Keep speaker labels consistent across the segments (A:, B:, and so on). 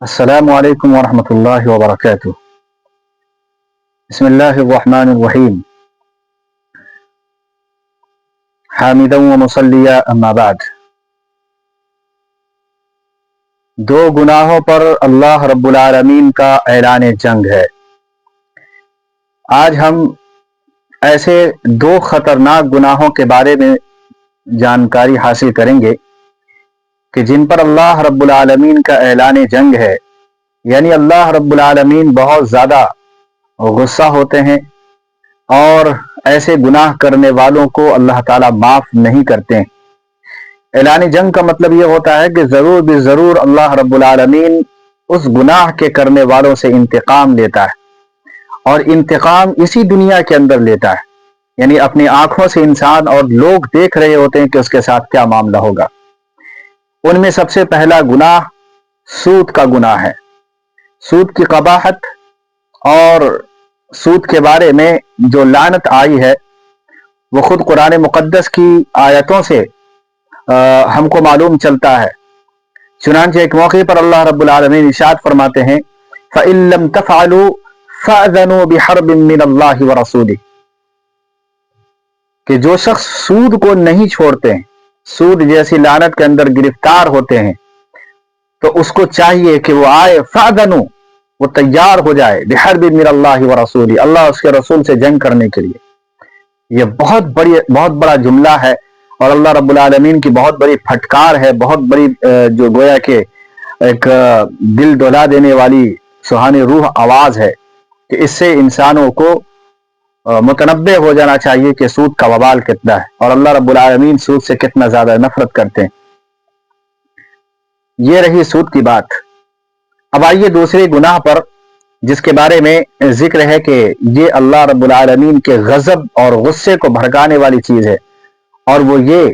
A: السلام علیکم ورحمۃ اللہ وبرکاتہ۔ بسم اللہ الرحمن الرحیم، حامدا و مصلیا اما بعد۔ دو گناہوں پر اللہ رب العالمین کا اعلان جنگ ہے۔ آج ہم ایسے دو خطرناک گناہوں کے بارے میں جانکاری حاصل کریں گے کہ جن پر اللہ رب العالمین کا اعلان جنگ ہے، یعنی اللہ رب العالمین بہت زیادہ غصہ ہوتے ہیں اور ایسے گناہ کرنے والوں کو اللہ تعالیٰ معاف نہیں کرتے ہیں۔ اعلان جنگ کا مطلب یہ ہوتا ہے کہ ضرور بھی ضرور اللہ رب العالمین اس گناہ کے کرنے والوں سے انتقام لیتا ہے، اور انتقام اسی دنیا کے اندر لیتا ہے، یعنی اپنی آنکھوں سے انسان اور لوگ دیکھ رہے ہوتے ہیں کہ اس کے ساتھ کیا معاملہ ہوگا۔ ان میں سب سے پہلا گناہ سود کا گناہ ہے۔ سود کی قباحت اور سود کے بارے میں جو لعنت آئی ہے وہ خود قرآن مقدس کی آیتوں سے ہم کو معلوم چلتا ہے۔ چنانچہ ایک موقع پر اللہ رب العالمین ارشاد فرماتے ہیں فَإِن لَّمْ تَفْعَلُوا فَأْذَنُوا بِحَرْبٍ مِّنَ اللَّهِ وَرَسُولِهِ، کہ جو شخص سود کو نہیں چھوڑتے ہیں، سود جیسی لعنت کے اندر گرفتار ہوتے ہیں، تو اس کو چاہیے کہ وہ آئے، فَأْذَنُوا، وہ تیار ہو جائے، بِحَرْبٍ مِّنَ اللَّهِ وَرَسُولِهِ، اللہ اس کے رسول سے جنگ کرنے کے لیے۔ یہ بہت بڑا جملہ ہے اور اللہ رب العالمین کی بہت بڑی پھٹکار ہے، بہت بڑی جو گویا کہ ایک دل ڈولا دینے والی سہانی روح آواز ہے کہ اس سے انسانوں کو متنبہ ہو جانا چاہیے کہ سود کا وبال کتنا ہے اور اللہ رب العالمین سود سے کتنا زیادہ نفرت کرتے ہیں۔ یہ رہی سود کی بات۔ اب آئیے دوسرے گناہ پر، جس کے بارے میں ذکر ہے کہ یہ اللہ رب العالمین کے غضب اور غصے کو بھڑکانے والی چیز ہے، اور وہ یہ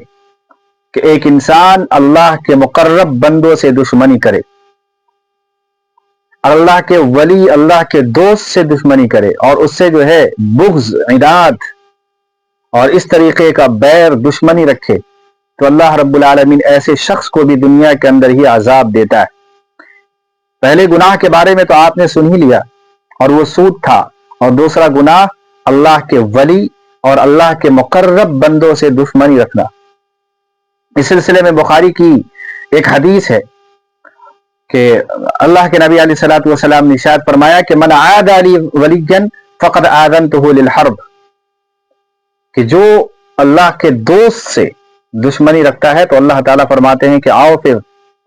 A: کہ ایک انسان اللہ کے مقرب بندوں سے دشمنی کرے، اللہ کے ولی، اللہ کے دوست سے دشمنی کرے، اور اس سے جو ہے بغض، عناد اور اس طریقے کا بیر، دشمنی رکھے، تو اللہ رب العالمین ایسے شخص کو بھی دنیا کے اندر ہی عذاب دیتا ہے۔ پہلے گناہ کے بارے میں تو آپ نے سن ہی لیا، اور وہ سود تھا، اور دوسرا گناہ اللہ کے ولی اور اللہ کے مقرب بندوں سے دشمنی رکھنا۔ اس سلسلے میں بخاری کی ایک حدیث ہے کہ اللہ کے نبی علیہ الصلوۃ والسلام نے ارشاد فرمایا کہ من عاد لی ولیا فقد آذنته للحرب، کہ جو اللہ کے دوست سے دشمنی رکھتا ہے تو اللہ تعالیٰ فرماتے ہیں کہ آؤ پھر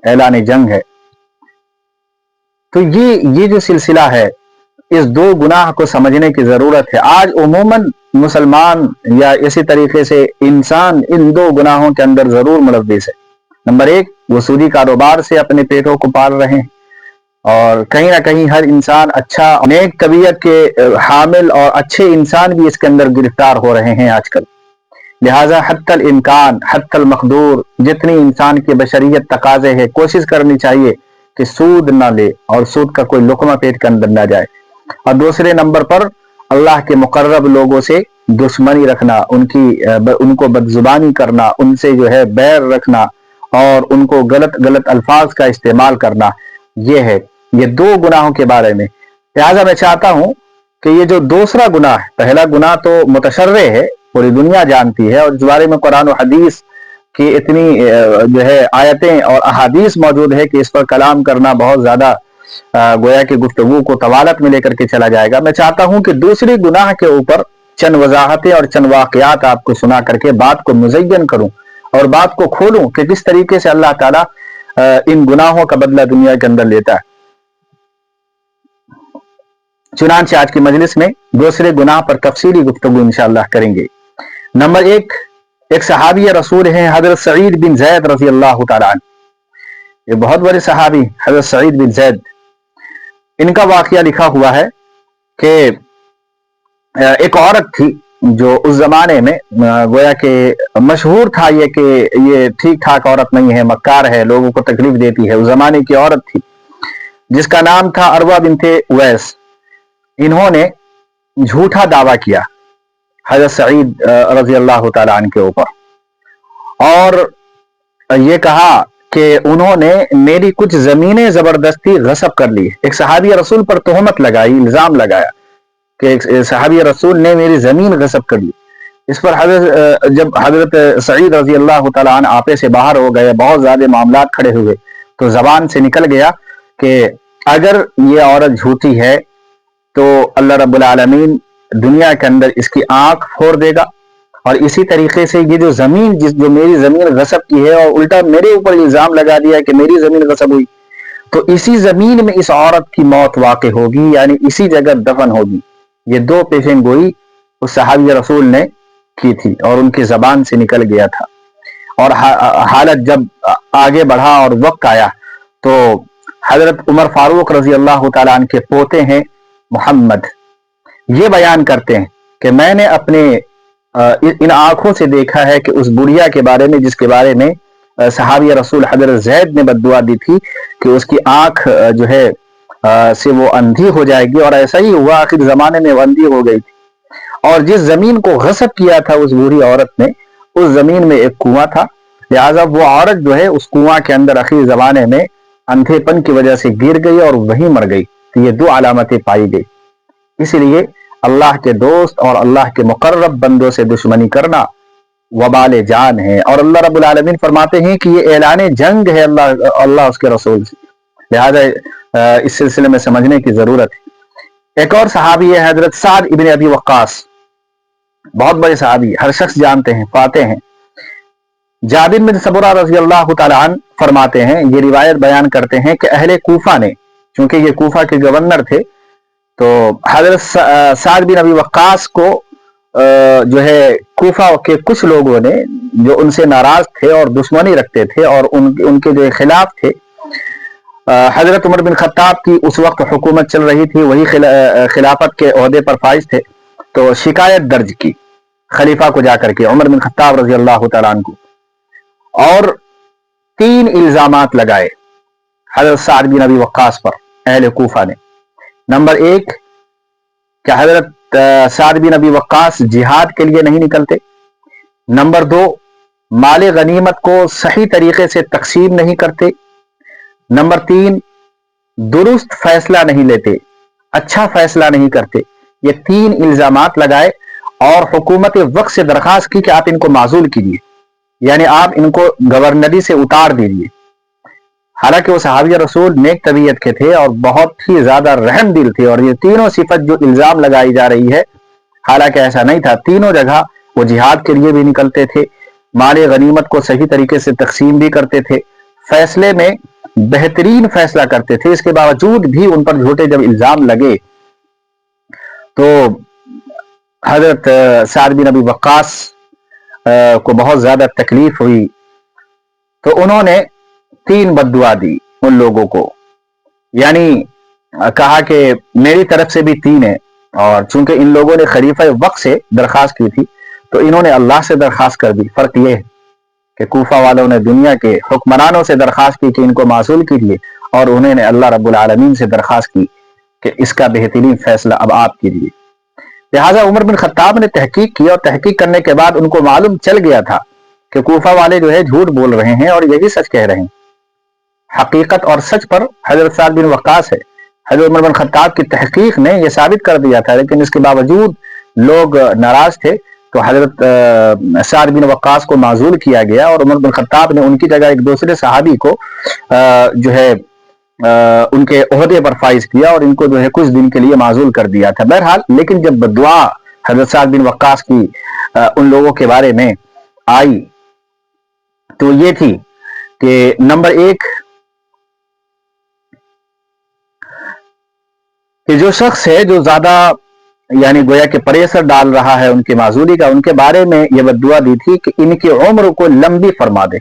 A: اعلان جنگ ہے۔ تو یہ جو سلسلہ ہے، اس دو گناہ کو سمجھنے کی ضرورت ہے۔ آج عموماً مسلمان یا اسی طریقے سے انسان ان دو گناہوں کے اندر ضرور ملوث ہے۔ نمبر ایک، وہ سودی کاروبار سے اپنے پیٹوں کو پال رہے ہیں، اور کہیں نہ کہیں ہر انسان اچھا نیک طبیعت کے حامل اور اچھے انسان بھی اس کے اندر گرفتار ہو رہے ہیں آج کل۔ لہٰذا حتی الامکان، حتی المقدور، جتنی انسان کی بشریت تقاضے ہے، کوشش کرنی چاہیے کہ سود نہ لے اور سود کا کوئی لقمہ پیٹ کے اندر نہ جائے۔ اور دوسرے نمبر پر اللہ کے مقرب لوگوں سے دشمنی رکھنا، ان کو بدزبانی کرنا، ان سے جو ہے بیر رکھنا اور ان کو غلط الفاظ کا استعمال کرنا، یہ دو گناہوں کے بارے میں۔ لہٰذا میں چاہتا ہوں کہ یہ جو دوسرا گناہ ہے، پہلا گناہ تو متشرع ہے، پوری دنیا جانتی ہے، اور اس بارے میں قرآن و حدیث کی اتنی جو ہے آیتیں اور احادیث موجود ہے کہ اس پر کلام کرنا بہت زیادہ گویا کہ گفتگو کو طوالت میں لے کر کے چلا جائے گا۔ میں چاہتا ہوں کہ دوسری گناہ کے اوپر چند وضاحتیں اور چند واقعات آپ کو سنا کر کے بات کو مزین کروں اور بات کو کھولوں کہ کس طریقے سے اللہ تعالیٰ ان گناہوں کا بدلہ دنیا کے اندر لیتا ہے۔ چنانچہ آج کی مجلس میں دوسرے گناہ پر تفصیلی گفتگو انشاءاللہ کریں گے۔ نمبر ایک صحابی رسول ہیں حضرت سعید بن زید رضی اللہ تعالیٰ عنہ۔ یہ بہت بڑے صحابی حضرت سعید بن زید، ان کا واقعہ لکھا ہوا ہے کہ ایک عورت تھی جو اس زمانے میں گویا کہ مشہور تھا یہ کہ یہ ٹھیک ٹھاک عورت نہیں ہے، مکار ہے، لوگوں کو تکلیف دیتی ہے۔ اس زمانے کی عورت تھی جس کا نام تھا عروہ بنت اویس۔ انہوں نے جھوٹا دعویٰ کیا حضرت سعید رضی اللہ تعالیٰ عنہ کے اوپر، اور یہ کہا کہ انہوں نے میری کچھ زمینیں زبردستی غصب کر لی. ایک صحابی رسول پر تہمت لگائی, الزام لگایا کہ ایک صحابی رسول نے میری زمین غصب کر لی. اس پر جب حضرت سعید رضی اللہ تعالیٰ عنہ آپے سے باہر ہو گئے, بہت زیادہ معاملات کھڑے ہوئے, تو زبان سے نکل گیا کہ اگر یہ عورت جھوٹی ہے تو اللہ رب العالمین دنیا کے اندر اس کی آنکھ پھوڑ دے گا, اور اسی طریقے سے یہ جو زمین جو میری زمین غصب کی ہے اور الٹا میرے اوپر الزام لگا دیا کہ میری زمین غصب ہوئی, تو اسی زمین میں اس عورت کی موت واقع ہوگی, یعنی اسی جگہ دفن ہوگی. یہ دو پیشن گوئی اس صحابی رسول نے کی تھی اور ان کی زبان سے نکل گیا تھا. اور حالت جب آگے بڑھا اور وقت آیا تو حضرت عمر فاروق رضی اللہ تعالیٰ عنہ کے پوتے ہیں محمد, یہ بیان کرتے ہیں کہ میں نے اپنے ان آنکھوں سے دیکھا ہے کہ اس بڑھیا کے بارے میں جس کے بارے میں صحابی رسول حضرت زید نے بد دعا دی تھی کہ اس کی آنکھ جو ہے سے وہ اندھی ہو جائے گی, اور ایسا ہی ہوا, آخر زمانے میں وہ اندھی ہو گئی تھی. اور جس زمین کو غصب کیا تھا اس بوڑھی عورت نے, اس زمین میں ایک کنواں تھا, لہٰذا وہ عورت جو ہے اس کنواں کے اندر آخری زمانے میں اندھے پن کی وجہ سے گر گئی اور وہیں مر گئی. تو یہ دو علامتیں پائی گئی. اسی لیے اللہ کے دوست اور اللہ کے مقرب بندوں سے دشمنی کرنا وبال جان ہے, اور اللہ رب العالمین فرماتے ہیں کہ یہ اعلان جنگ ہے اللہ اس کے رسول سے, لہذا اس سلسلے میں سمجھنے کی ضرورت ہے. ایک اور صحابی ہے حضرت سعد ابن ابی وقاص, بہت بڑے صحابی, ہر شخص جانتے ہیں, پاتے ہیں. جابر بن سمرہ رضی اللہ تعالیٰ عنہ فرماتے ہیں, یہ روایت بیان کرتے ہیں کہ اہل کوفہ نے, چونکہ یہ کوفہ کے گورنر تھے, تو حضرت سعد بن ابی وقاص کو جو ہے کوفہ کے کچھ لوگوں نے جو ان سے ناراض تھے اور دشمنی رکھتے تھے اور ان کے جو خلاف تھے, حضرت عمر بن خطاب کی اس وقت حکومت چل رہی تھی, وہی خلافت کے عہدے پر فائز تھے, تو شکایت درج کی خلیفہ کو جا کر کے, عمر بن خطاب رضی اللہ تعالیٰ عنہ کو, اور 3 الزامات لگائے حضرت سعد بن ابی وقاص پر اہل کوفہ نے. نمبر 1 کہ حضرت سعد بن ابی وقاص جہاد کے لیے نہیں نکلتے. نمبر 2 مال غنیمت کو صحیح طریقے سے تقسیم نہیں کرتے. نمبر 3 درست فیصلہ نہیں لیتے, اچھا فیصلہ نہیں کرتے. یہ 3 الزامات لگائے اور حکومت وقت سے درخواست کی کہ آپ ان کو معزول کیجیے, یعنی آپ ان کو گورنری سے اتار دیجیے. حالانکہ وہ صحابی رسول نیک طبیعت کے تھے اور بہت ہی زیادہ رحم دل تھے, اور یہ تینوں صفت جو الزام لگائی جا رہی ہے حالانکہ ایسا نہیں تھا. تینوں جگہ وہ جہاد کے لیے بھی نکلتے تھے, مال غنیمت کو صحیح طریقے سے تقسیم بھی کرتے تھے, فیصلے میں بہترین فیصلہ کرتے تھے. اس کے باوجود بھی ان پر جھوٹے جب الزام لگے تو حضرت سعد بن ابی وقاص کو بہت زیادہ تکلیف ہوئی, تو انہوں نے 3 بد دعا دی ان لوگوں کو, یعنی کہا کہ میری طرف سے بھی 3 ہے, اور چونکہ ان لوگوں نے خلیفہ وقت سے درخواست کی تھی تو انہوں نے اللہ سے درخواست کر دی. فرق یہ ہے کہ کوفہ والوں نے دنیا کے حکمرانوں سے درخواست کی کہ ان کو معزول کیجیے, اور انہوں نے اللہ رب العالمین سے درخواست کی کہ اس کا بہترین فیصلہ اب آپ کیجیے. لہٰذا عمر بن خطاب نے تحقیق کی, اور تحقیق کرنے کے بعد ان کو معلوم چل گیا تھا کہ کوفہ والے جو ہے جھوٹ بول رہے ہیں اور یہی سچ کہہ رہے ہیں. حقیقت اور سچ پر حضرت سعد بن وقاص ہے. حضرت عمر بن خطاب کی تحقیق نے یہ ثابت کر دیا تھا, لیکن اس کے باوجود لوگ ناراض تھے, تو حضرت سعد بن وقاص کو معزول کیا گیا, اور عمر بن خطاب نے ان کی جگہ ایک دوسرے صحابی کو جو ہے ان کے عہدے پر فائز کیا, اور ان کو جو ہے کچھ دن کے لیے معزول کر دیا تھا. بہرحال لیکن جب دعا حضرت سعد بن وقاص کی ان لوگوں کے بارے میں آئی تو یہ تھی کہ نمبر 1 کہ جو شخص ہے جو زیادہ یعنی گویا کہ پریشر ڈال رہا ہے ان کی معزولی کا, ان کے بارے میں یہ بددعا دی تھی کہ ان کی عمر کو لمبی فرما دے.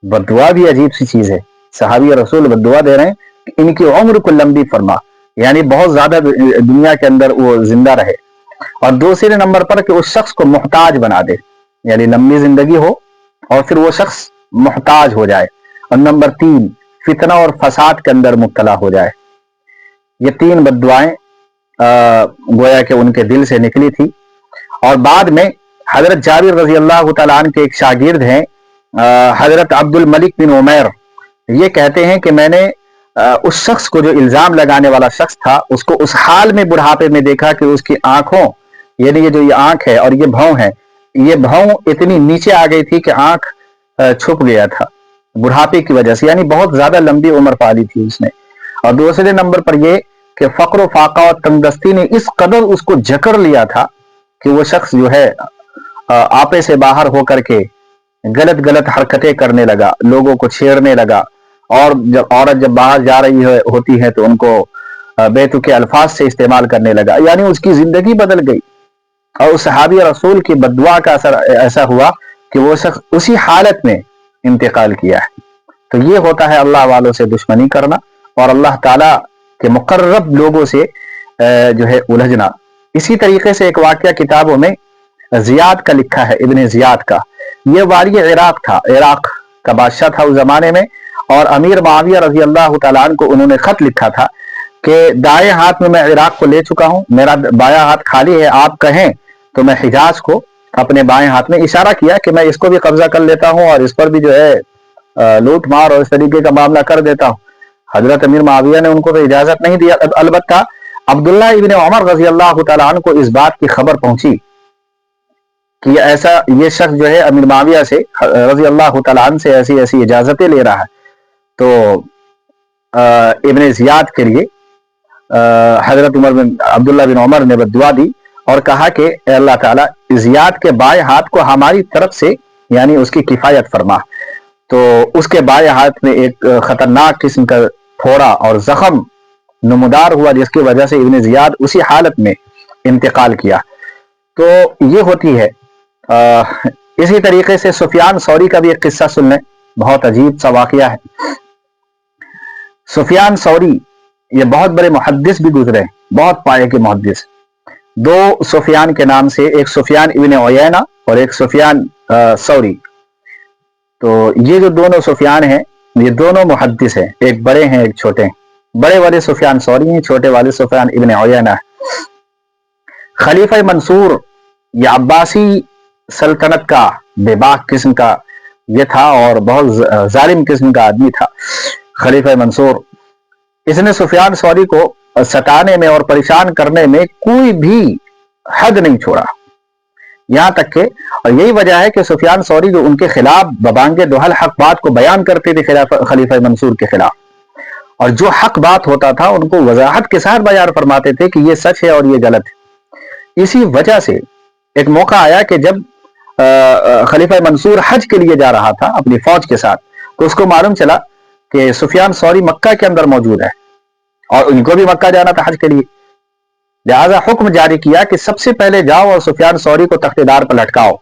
A: بددعا بھی عجیب سی چیز ہے, صحابی رسول بددعا دے رہے ہیں کہ ان کی عمر کو لمبی فرما, یعنی بہت زیادہ دنیا کے اندر وہ زندہ رہے. اور دوسرے نمبر پر کہ اس شخص کو محتاج بنا دے, یعنی لمبی زندگی ہو اور پھر وہ شخص محتاج ہو جائے. اور نمبر 3 فتنہ اور فساد کے اندر مبتلا ہو جائے. یہ 3 بددعائیں گویا کہ ان کے دل سے نکلی تھی. اور بعد میں حضرت جابر رضی اللہ تعالیٰ عنہ کے ایک شاگرد ہیں حضرت عبدل ملک بن عمیر یہ کہتے ہیں کہ میں نے اس شخص کو جو الزام لگانے والا شخص تھا اس کو اس حال میں بڑھاپے میں دیکھا کہ اس کی آنکھوں، یعنی یہ جو یہ آنکھ ہے اور یہ بھوں ہے، یہ بھوں اتنی نیچے آ گئی تھی کہ آنکھ چھپ گیا تھا بڑھاپے کی وجہ سے، یعنی بہت زیادہ لمبی عمر پالی تھی اس نے۔ اور دوسرے نمبر پر یہ کہ فقر و فاقہ اور تنگدستی نے اس قدر اس کو جکڑ لیا تھا کہ وہ شخص جو ہے آپے سے باہر ہو کر کے غلط غلط حرکتیں کرنے لگا، لوگوں کو چھیڑنے لگا، اور جب عورت جب باہر جا رہی ہوتی ہے تو ان کو بیتوکے الفاظ سے استعمال کرنے لگا، یعنی اس کی زندگی بدل گئی۔ اور اس صحابی رسول کی بددعا کا اثر ایسا ہوا کہ وہ شخص اسی حالت میں انتقال کیا ہے۔ تو یہ ہوتا ہے اللہ والوں سے دشمنی کرنا اور اللہ تعالیٰ کے مقرب لوگوں سے جو ہے الجھنا۔ اسی طریقے سے ایک واقعہ کتابوں میں زیاد کا لکھا ہے، ابن زیاد کا، یہ والی عراق تھا، عراق کا بادشاہ تھا اس زمانے میں، اور امیر معاویہ رضی اللہ تعالیٰ عنہ کو انہوں نے خط لکھا تھا کہ دائیں ہاتھ میں عراق کو لے چکا ہوں، میرا بایاں ہاتھ خالی ہے، آپ کہیں تو میں حجاز کو اپنے بائیں ہاتھ میں، اشارہ کیا کہ میں اس کو بھی قبضہ کر لیتا ہوں اور اس پر بھی جو ہے لوٹ مار اور اس طریقے کا معاملہ کر دیتا ہوں۔ حضرت امیر معاویہ نے ان کو تو اجازت نہیں دیا، البتہ عبداللہ ابن عمر رضی اللہ تعالیٰ عنہ کو اس بات کی خبر پہنچی کہ ایسا یہ شخص جو ہے امیر معاویہ سے رضی اللہ تعالیٰ عنہ سے ایسی ایسی اجازتیں لے رہا ہے، تو ابن زیاد کے لیے حضرت عبداللہ بن عمر نے بددعا دی اور کہا کہ اے اللہ تعالیٰ زیاد کے بائیں ہاتھ کو ہماری طرف سے یعنی اس کی کفایت فرما۔ تو اس کے بائیں ہاتھ میں ایک خطرناک قسم کا پھوڑا اور زخم نمودار ہوا، جس کی وجہ سے ابن زیاد اسی حالت میں انتقال کیا۔ تو یہ ہوتی ہے۔ اسی طریقے سے سفیان ثوری کا بھی ایک قصہ سن لیں، بہت عجیب سا واقعہ ہے۔ سفیان ثوری یہ بہت بڑے محدث بھی گزرے، بہت پائے کے محدث، دو سفیان کے نام سے، ایک سفیان ابن عیینہ اور ایک سفیان ثوری۔ تو یہ جو دونوں سفیان ہیں یہ دونوں محدث ہیں، ایک بڑے ہیں ایک چھوٹے ہیں، بڑے والے سفیان ثوری ہیں، چھوٹے والے سفیان ابن عیینہ ہیں۔ خلیفہ منصور یہ عباسی سلطنت کا بے باک قسم کا یہ تھا اور بہت ظالم قسم کا آدمی تھا خلیفہ منصور۔ اس نے سفیان ثوری کو ستانے میں اور پریشان کرنے میں کوئی بھی حد نہیں چھوڑا، یہاں تک کہ، اور یہی وجہ ہے کہ سفیان ثوری جو ان کے خلاف ببانگ دوحل حق بات کو بیان کرتے تھے خلیفہ منصور کے خلاف، اور جو حق بات ہوتا تھا ان کو وضاحت کے ساتھ بیان فرماتے تھے کہ یہ سچ ہے اور یہ غلط ہے۔ اسی وجہ سے ایک موقع آیا کہ جب خلیفہ منصور حج کے لیے جا رہا تھا اپنی فوج کے ساتھ، تو اس کو معلوم چلا کہ سفیان ثوری مکہ کے اندر موجود ہے اور ان کو بھی مکہ جانا تھا حج کے لیے، لہذا حکم جاری کیا کہ سب سے پہلے جاؤ اور سفیان ثوری کو تخت دار پر لٹکاؤ،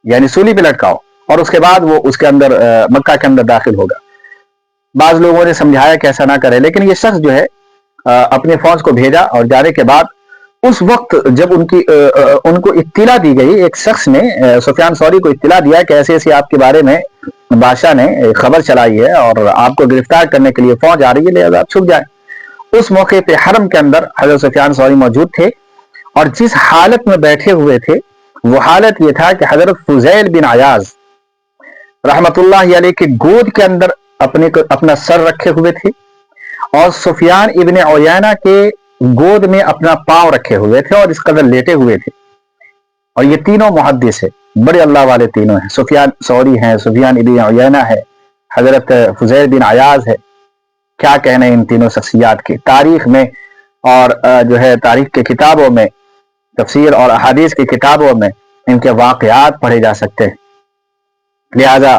A: یعنی سولی پہ لٹکاؤ، اور اس کے بعد وہ اس کے اندر مکہ کے اندر داخل ہوگا۔ بعض لوگوں نے سمجھایا کہ ایسا نہ کرے، لیکن یہ شخص جو ہے اپنے فوج کو بھیجا، اور جانے کے بعد اس وقت جب ان کو اطلاع دی گئی، ایک شخص نے سفیان ثوری کو اطلاع دیا کہ ایسے ایسے آپ کے بارے میں بادشاہ نے خبر چلائی ہے اور آپ کو گرفتار کرنے کے لیے فوج آ رہی ہے، لہذا آپ چھپ جائیں۔ اس موقع پہ حرم کے اندر حضرت سفیان ثوری موجود تھے، اور جس حالت میں بیٹھے ہوئے تھے وہ حالت یہ تھا کہ حضرت فضیل بن عیاض رحمت اللہ علیہ کے گود کے اندر اپنا سر رکھے ہوئے تھے، اور سفیان ابن عیینہ کے گود میں اپنا پاؤں رکھے ہوئے تھے اور اس قدر لیٹے ہوئے تھے، اور یہ تینوں محدث ہے، بڑے اللہ والے تینوں ہیں، سفیان ثوری ہیں، سفیان ابن عیینہ ہے، حضرت فضیل بن عیاض ہے۔ کیا کہنے ان تینوں شخصیات کی تاریخ میں، اور جو ہے تاریخ کے کتابوں میں، تفسیر اور احادیث کی کتابوں میں ان کے واقعات پڑھے جا سکتے ہیں۔ لہذا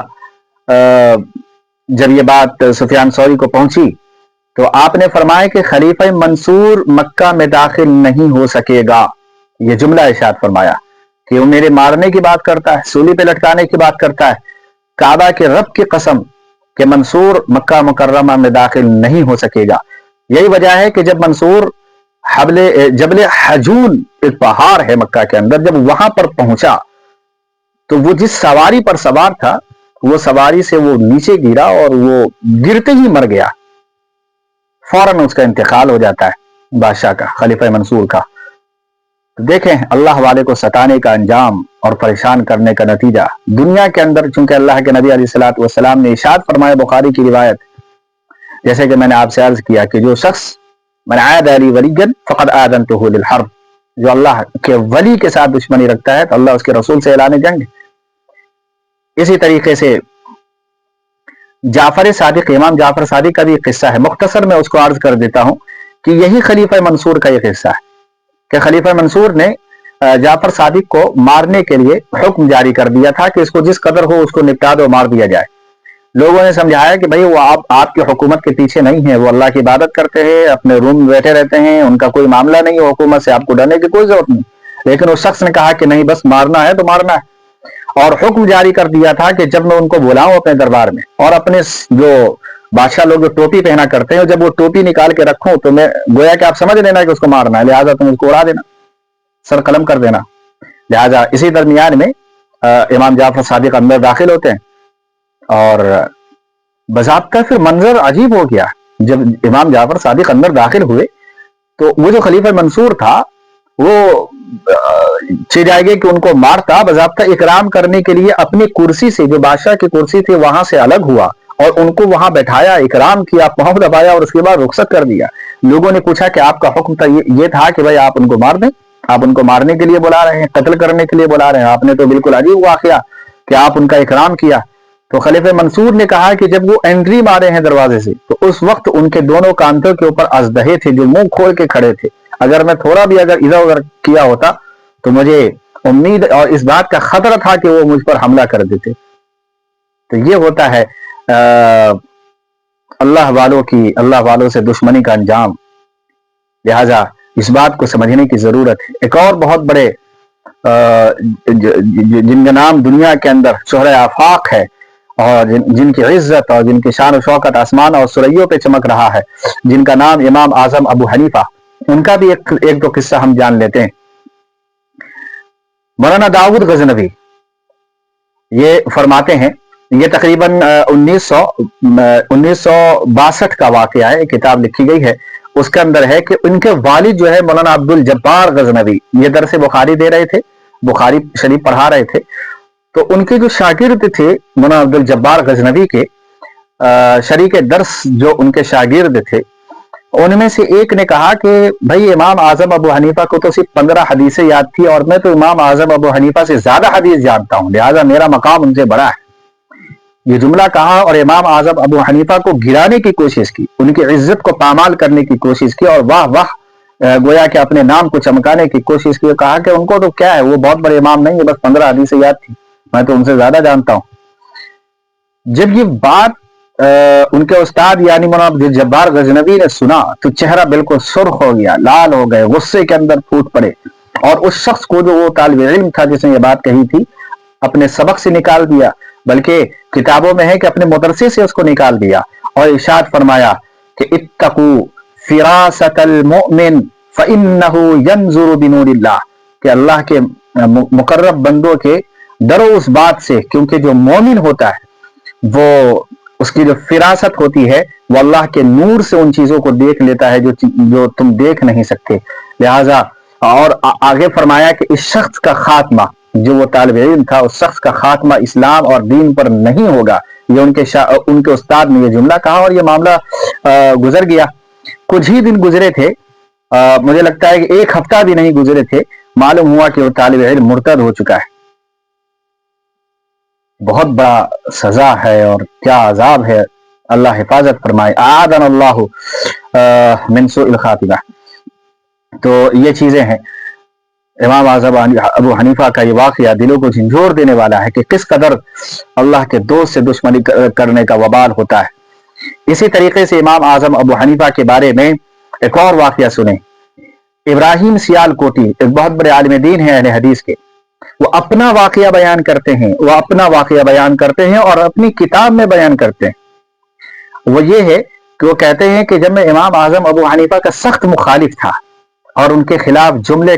A: جب یہ بات سفیان ثوری کو پہنچی تو آپ نے فرمایا کہ خلیفہ منصور مکہ میں داخل نہیں ہو سکے گا، یہ جملہ ارشاد فرمایا کہ وہ میرے مارنے کی بات کرتا ہے، سولی پہ لٹکانے کی بات کرتا ہے، کعبہ کے رب کی قسم کہ منصور مکہ مکرمہ میں داخل نہیں ہو سکے گا۔ یہی وجہ ہے کہ جب منصور جبل حجون ایک پہاڑ ہے مکہ کے اندر، جب وہاں پر پہنچا تو وہ جس سواری پر سوار تھا وہ سواری سے وہ نیچے گرا اور وہ گرتے ہی مر گیا، فوراً اس کا انتقال ہو جاتا ہے بادشاہ کا، خلیفہ منصور کا۔ تو دیکھیں اللہ والے کو ستانے کا انجام اور پریشان کرنے کا نتیجہ دنیا کے اندر، چونکہ اللہ کے نبی علیہ الصلوۃ والسلام نے ارشاد فرمایا بخاری کی روایت، جیسے کہ میں نے آپ سے عرض کیا کہ جو شخص من عاد لی ولیا فقد آذنتہ للحرب، جو اللہ کے ولی کے ساتھ دشمنی رکھتا ہے تو اللہ اس کے رسول سے اعلان جنگ۔ اسی طریقے سے جعفر صادق، امام جعفر صادق کا بھی ایک قصہ ہے، مختصر میں اس کو عرض کر دیتا ہوں کہ یہی خلیفہ منصور کا یہ قصہ ہے کہ خلیفہ منصور نے جعفر صادق کو مارنے کے لیے حکم جاری کر دیا تھا کہ اس کو جس قدر ہو اس کو نپٹا دو، مار دیا جائے۔ لوگوں نے سمجھایا کہ بھائی وہ آپ کی حکومت کے پیچھے نہیں ہے، وہ اللہ کی عبادت کرتے ہیں، اپنے روم میں بیٹھے رہتے ہیں، ان کا کوئی معاملہ نہیں ہے حکومت سے، آپ کو ڈرنے کی کوئی ضرورت نہیں۔ لیکن اس شخص نے کہا کہ نہیں، بس مارنا ہے تو مارنا ہے، اور حکم جاری کر دیا تھا کہ جب میں ان کو بلاؤں اپنے دربار میں، اور اپنے جو بادشاہ لوگ جو ٹوپی پہنا کرتے ہیں، جب وہ ٹوپی نکال کے رکھوں تو میں گویا کہ آپ سمجھ لینا کہ اس کو مارنا ہے، لہٰذا تم اس کو اڑا دینا، سر قلم کر دینا۔ لہٰذا اسی درمیان میں امام جعفر صادق اندر داخل ہوتے ہیں، اور باضابطہ پھر منظر عجیب ہو گیا۔ جب امام جعفر صادق اندر داخل ہوئے تو وہ جو خلیفہ منصور تھا وہ چاہیے کہ ان کو مارتا، باضابطہ اکرام کرنے کے لیے اپنی کرسی سے، جو بادشاہ کی کرسی تھی وہاں سے الگ ہوا اور ان کو وہاں بٹھایا، اکرام کیا، پاؤں دبایا اور اس کے بعد رخصت کر دیا۔ لوگوں نے پوچھا کہ آپ کا حکم تھا یہ تھا کہ بھائی آپ ان کو مار دیں، آپ ان کو مارنے کے لیے بلا رہے ہیں، قتل کرنے کے لیے بلا رہے ہیں، آپ نے تو بالکل عجیب واقعہ کہ آپ ان کا اکرام کیا۔ تو خلیفہ منصور نے کہا کہ جب وہ انٹری مارے ہیں دروازے سے تو اس وقت ان کے دونوں کانتوں کے اوپر اژدہے تھے جو منہ کھول کے کھڑے تھے، اگر میں تھوڑا بھی ادھر ادھر کیا ہوتا تو مجھے امید اور اس بات کا خطرہ تھا کہ وہ مجھ پر حملہ کر دیتے۔ تو یہ ہوتا ہے اللہ والوں سے دشمنی کا انجام، لہذا اس بات کو سمجھنے کی ضرورت ہے۔ ایک اور بہت بڑے جن کا نام دنیا کے اندر شہرہ آفاق ہے، اور جن کی عزت اور جن کی شان و شوکت آسمان اور ثریوں پہ چمک رہا ہے، جن کا نام امام اعظم ابو حنیفہ، ان کا بھی ایک دو قصہ ہم جان لیتے ہیں۔ مولانا داؤد غزنوی یہ فرماتے ہیں، یہ تقریباً 1962 کا واقعہ ہے، کتاب لکھی گئی ہے، اس کے اندر ہے کہ ان کے والد جو ہے مولانا عبد الجبار غزنوی، یہ درس بخاری دے رہے تھے، بخاری شریف پڑھا رہے تھے، تو ان کے جو شاگرد تھے مولانا عبد الجبار غزنوی کے شریک درس جو ان کے شاگرد تھے، ان میں سے ایک نے کہا کہ بھائی امام اعظم ابو حنیفہ کو تو صرف 15 حدیثیں یاد تھی، اور میں تو امام اعظم ابو حنیفہ سے زیادہ حدیث جانتا ہوں، لہذا میرا مقام ان سے بڑا ہے۔ یہ جملہ کہا اور امام اعظم ابو حنیفہ کو گرانے کی کوشش کی، ان کی عزت کو پامال کرنے کی کوشش کی، اور واہ واہ گویا کہ اپنے نام کو چمکانے کی کوشش کی، کہا کہ ان کو تو کیا ہے، وہ بہت بڑے امام نہیں ہے، بس 15 حدیثیں یاد تھی، میں تو ان سے زیادہ جانتا ہوں۔ جب یہ بات ان کے استاد یعنی مولانا عبد الجبار غزنوی نے سنا تو چہرہ بالکل سرخ ہو گیا، لال ہو گئے، غصے کے اندر پھوٹ پڑے، اور اس شخص کو جو وہ طالب علم تھا جس نے یہ بات کہی تھی اپنے سبق سے نکال دیا، بلکہ کتابوں میں ہے کہ اپنے مدرسے سے اس کو نکال دیا، اور ارشاد فرمایا کہ اتقوا فراست المؤمن فإنه ينظر بنور اللہ، کہ اللہ کے مقرب بندوں کے ڈرو اس بات سے، کیونکہ جو مومن ہوتا ہے وہ اس کی جو فراست ہوتی ہے وہ اللہ کے نور سے ان چیزوں کو دیکھ لیتا ہے جو تم دیکھ نہیں سکتے۔ لہذا اور آگے فرمایا کہ اس شخص کا خاتمہ، جو وہ طالب علم تھا، اس شخص کا خاتمہ اسلام اور دین پر نہیں ہوگا۔ یہ ان کے استاد نے یہ جملہ کہا، اور یہ معاملہ گزر گیا۔ کچھ ہی دن گزرے تھے، مجھے لگتا ہے کہ ایک ہفتہ بھی نہیں گزرے تھے، معلوم ہوا کہ وہ طالب علم مرتد ہو چکا ہے۔ بہت بڑا سزا ہے اور کیا عذاب ہے، اللہ حفاظت فرمائے، اعاذنا اللہ من سوء الخاتمہ۔ تو یہ چیزیں ہیں۔ امام اعظم ابو حنیفہ کا یہ واقعہ دلوں کو جھنجھوڑ دینے والا ہے کہ کس قدر اللہ کے دوست سے دشمنی کرنے کا وبال ہوتا ہے۔ اسی طریقے سے امام اعظم ابو حنیفہ کے بارے میں ایک اور واقعہ سنیں۔ ابراہیم سیال کوٹی ایک بہت بڑے عالم دین ہیں اہل حدیث کے، وہ اپنا واقعہ بیان کرتے ہیں اور اپنی کتاب میں بیان کرتے ہیں۔ وہ یہ ہے کہ وہ کہتے ہیں کہ جب میں امام اعظم ابو حنیفہ کا سخت مخالف تھا اور ان کے خلاف جملے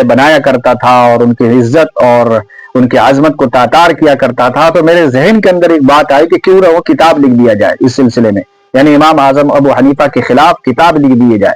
A: بنایا کرتا تھا اور ان کی عزت اور ان کی عظمت کو تاتار کیا کرتا تھا، تو میرے ذہن کے اندر ایک بات آئی کہ کیوں نہ وہ کتاب لکھ دیا جائے اس سلسلے میں، یعنی امام اعظم ابو حنیفہ کے خلاف کتاب لکھ دی جائے۔